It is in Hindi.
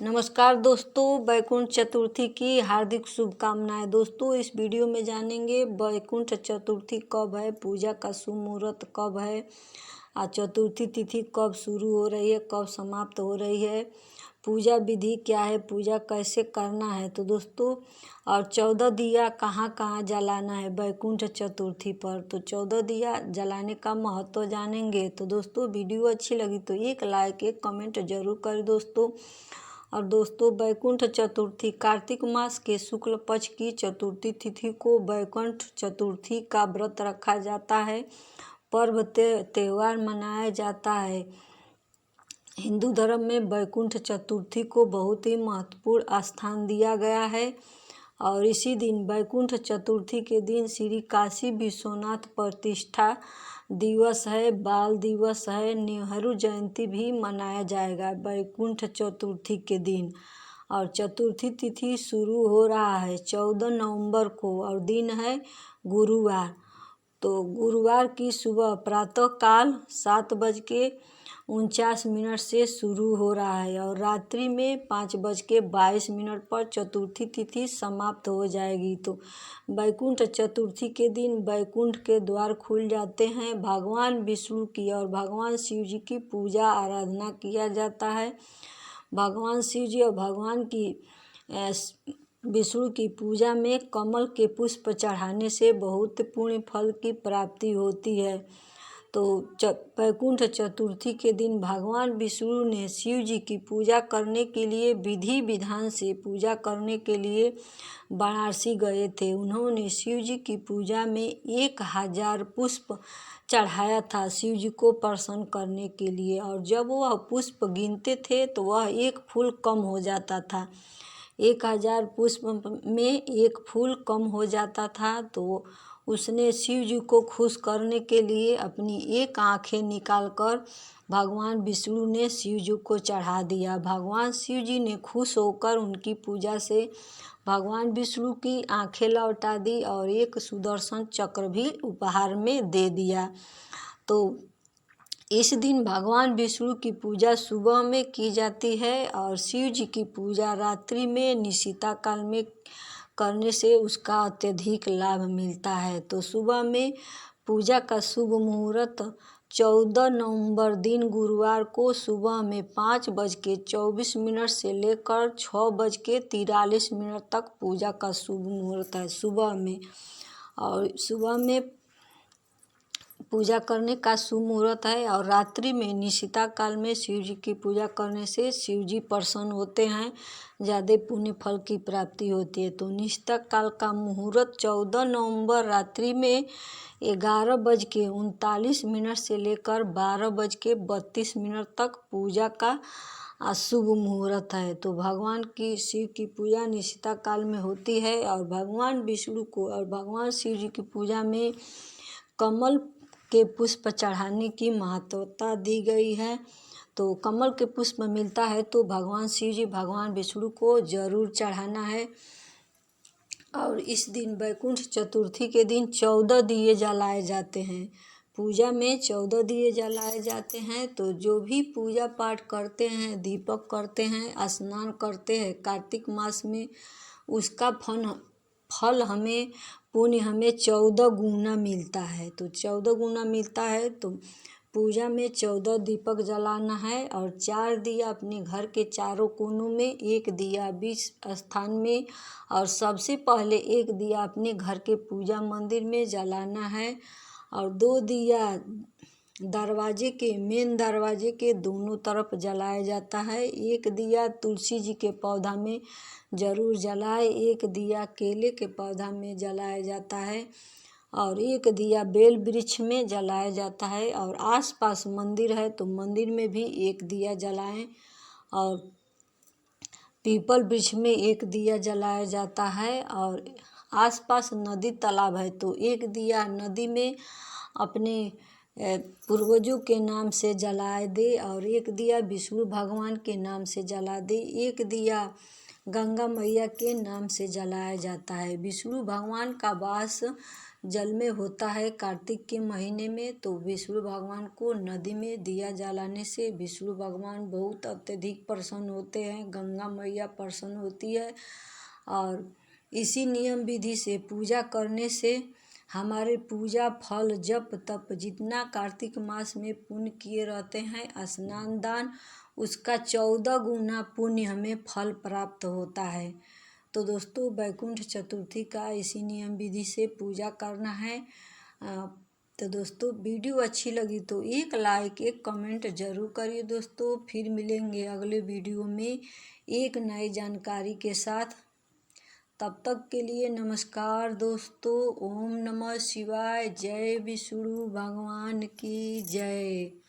नमस्कार दोस्तों, वैकुंठ चतुर्थी की हार्दिक शुभकामनाएं। दोस्तों, इस वीडियो में जानेंगे वैकुंठ चतुर्थी कब है, पूजा का शुभ मुहूर्त कब है, चतुर्थी तिथि कब शुरू हो रही है, कब समाप्त हो रही है, पूजा विधि क्या है, पूजा कैसे करना है। तो दोस्तों, और 14 दिया कहाँ कहाँ जलाना है वैकुंठ चतुर्थी पर, तो 14 दिया जलाने का महत्व जानेंगे। तो दोस्तों, वीडियो अच्छी लगी तो एक लाइक एक कमेंट जरूर करें दोस्तों। और दोस्तों, वैकुंठ चतुर्थी कार्तिक मास के शुक्ल पक्ष की चतुर्थी तिथि को वैकुंठ चतुर्थी का व्रत रखा जाता है, पर्व त्योहार मनाया जाता है। हिंदू धर्म में वैकुंठ चतुर्थी को बहुत ही महत्वपूर्ण स्थान दिया गया है और इसी दिन वैकुंठ चतुर्थी के दिन श्री काशी विश्वनाथ प्रतिष्ठा दिवस है, बाल दिवस है, नेहरू जयंती भी मनाया जाएगा वैकुंठ चतुर्थी के दिन। और चतुर्थी तिथि शुरू हो रहा है 14 नवंबर को और दिन है गुरुवार। तो गुरुवार की सुबह प्रातः काल 7:49 से शुरू हो रहा है और रात्रि में 5:22 पर चतुर्थी तिथि समाप्त हो जाएगी। तो वैकुंठ चतुर्थी के दिन वैकुंठ के द्वार खुल जाते हैं, भगवान विष्णु की और भगवान शिव जी की पूजा आराधना किया जाता है। भगवान शिव जी और भगवान की विष्णु की पूजा में कमल के पुष्प चढ़ाने से बहुत पुण्य फल की प्राप्ति होती है। तो वैकुंठ चतुर्थी के दिन भगवान विष्णु ने शिव जी की पूजा करने के लिए विधि विधान से पूजा करने के लिए वाराणसी गए थे। उन्होंने शिव जी की पूजा में 1000 पुष्प चढ़ाया था शिव जी को प्रसन्न करने के लिए, और जब वह पुष्प गिनते थे तो वह एक फूल कम हो जाता था। 1000 पुष्प में एक फूल कम हो जाता था। तो उसने शिव जी को खुश करने के लिए अपनी एक आंखें निकालकर भगवान विष्णु ने शिव जी को चढ़ा दिया। भगवान शिव जी ने खुश होकर उनकी पूजा से भगवान विष्णु की आंखें लौटा दी और एक सुदर्शन चक्र भी उपहार में दे दिया। तो इस दिन भगवान विष्णु की पूजा सुबह में की जाती है और शिव जी की पूजा रात्रि में निशिता काल में करने से उसका अत्यधिक लाभ मिलता है। तो सुबह में पूजा का शुभ मुहूर्त 14 नवंबर दिन गुरुवार को सुबह में 5:24 से लेकर 6:43 तक पूजा का शुभ मुहूर्त है सुबह में। और सुबह में पूजा करने का शुभ मुहूर्त है और रात्रि में निशिता काल में शिव जी की पूजा करने से शिव जी प्रसन्न होते हैं, ज़्यादा पुण्य फल की प्राप्ति होती है। तो निशिता काल का मुहूर्त 14 नवंबर रात्रि में 11:39 से लेकर 12:32 तक पूजा का शुभ मुहूर्त है। तो भगवान की शिव की पूजा निशिता काल में होती है और भगवान विष्णु को और भगवान शिव जी की पूजा में कमल के पुष्प चढ़ाने की महत्वता दी गई है। तो कमल के पुष्प मिलता है तो भगवान शिव जी भगवान विष्णु को जरूर चढ़ाना है। और इस दिन वैकुंठ चतुर्थी के दिन 14 दिए जलाए जाते हैं। पूजा में 14 दिए जलाए जाते हैं। तो जो भी पूजा पाठ करते हैं, दीपक करते हैं, स्नान करते हैं कार्तिक मास में, उसका फल हमें पुण्य हमें 14 गुना मिलता है। तो 14 गुना मिलता है। तो पूजा में 14 दीपक जलाना है और 4 दिया अपने घर के चारों कोनों में, 1 दिया बीच स्थान में और सबसे पहले 1 दिया अपने घर के पूजा मंदिर में जलाना है और 2 दिया दरवाजे के मेन दरवाजे के दोनों तरफ जलाया जाता है। 1 दिया तुलसी जी के पौधा में जरूर जलाए, 1 दिया केले के पौधा में जलाया जाता है और 1 दिया बेल वृक्ष में जलाया जाता है। और आसपास मंदिर है तो मंदिर में भी 1 दिया जलाएं और पीपल वृक्ष में 1 दिया जलाया जाता है। और आसपास नदी तालाब है तो 1 दिया नदी में अपने पूर्वजों के नाम से जलाए दे और एक दिया विष्णु भगवान के नाम से जला दे, एक दिया गंगा मैया के नाम से जलाया जाता है। विष्णु भगवान का वास जल में होता है कार्तिक के महीने में, तो विष्णु भगवान को नदी में दिया जलाने से विष्णु भगवान बहुत अत्यधिक प्रसन्न होते हैं, गंगा मैया प्रसन्न होती है। और इसी नियम विधि से पूजा करने से हमारे पूजा फल जप तप जितना कार्तिक मास में पुण्य किए रहते हैं स्नान दान, उसका 14 गुना पुण्य हमें फल प्राप्त होता है। तो दोस्तों वैकुंठ चतुर्थी का इसी नियम विधि से पूजा करना है। तो दोस्तों वीडियो अच्छी लगी तो एक लाइक एक कमेंट ज़रूर करिए दोस्तों। फिर मिलेंगे अगले वीडियो में एक नई जानकारी के साथ। तब तक के लिए नमस्कार दोस्तों। ओम नमः शिवाय। जय विष्णु भगवान की जय।